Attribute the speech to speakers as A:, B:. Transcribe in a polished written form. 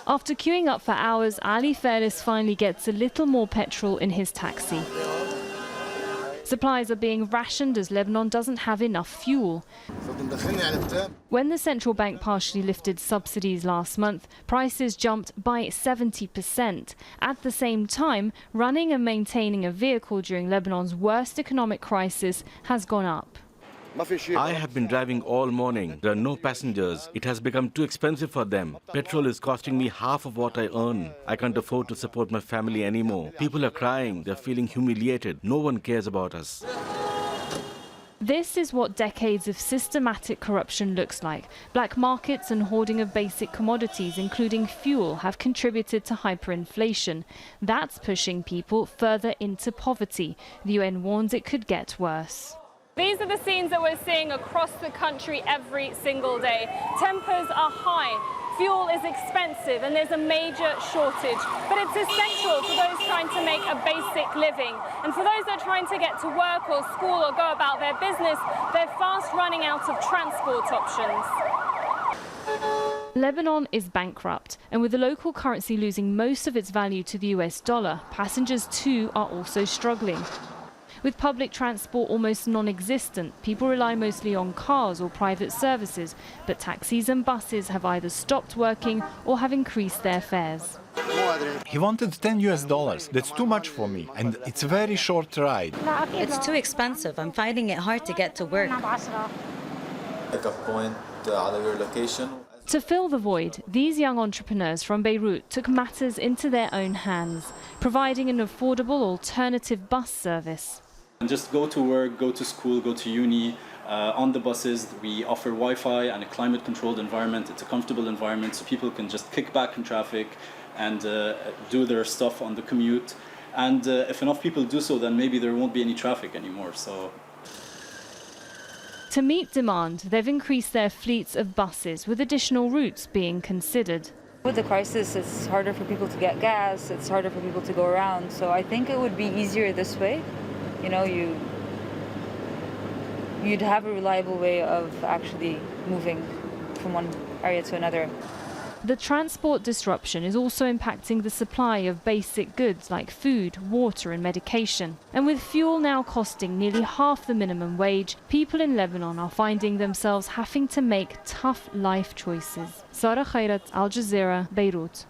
A: After queuing up for hours, Ali Faris finally gets a little more petrol in his taxi. Supplies are being rationed as Lebanon doesn't have enough fuel. When the central bank partially lifted subsidies last month, prices jumped by 70%. At the same time, running and maintaining a vehicle during Lebanon's worst economic crisis has gone up.
B: I have been driving all morning. There are no passengers. It has become too expensive for them. Petrol is costing me half of what I earn. I can't afford to support my family anymore. People are crying. They're feeling humiliated. No one cares about us.
A: This is what decades of systematic corruption looks like. Black markets and hoarding of basic commodities, including fuel, have contributed to hyperinflation. That's pushing people further into poverty. The UN warns it could get worse.
C: These are the scenes that we're seeing across the country every single day. Tempers are high, fuel is expensive, and there's a major shortage. But it's essential for those trying to make a basic living. And for those that are trying to get to work or school or go about their business, they're fast running out of transport options.
A: Lebanon is bankrupt, and with the local currency losing most of its value to the US dollar, passengers too are also struggling. With public transport almost non-existent, people rely mostly on cars or private services, but taxis and buses have either stopped working or have increased their fares.
D: He wanted $10. That's too much for me, and it's a very short ride.
E: It's too expensive. I'm finding it hard to get to work.
F: Pick up point على your location.
A: To fill the void, these young entrepreneurs from Beirut took matters into their own hands, providing an affordable alternative bus service.
G: And just go to work, go to school, go to uni. On the buses, we offer Wi-Fi and a climate-controlled environment. It's a comfortable environment, so people can just kick back in traffic and do their stuff on the commute. And if enough people do so, then maybe there won't be any traffic anymore.
A: To meet demand, they've increased their fleets of buses, with additional routes being considered.
H: With the crisis, it's harder for people to get gas, it's harder for people to go around. So I think it would be easier this way. You know, you'd have a reliable way of actually moving from one area to another.
A: The transport disruption is also impacting the supply of basic goods like food, water and medication. And with fuel now costing nearly half the minimum wage, people in Lebanon are finding themselves having to make tough life choices. Sara, Khairat, Al Jazeera, Beirut.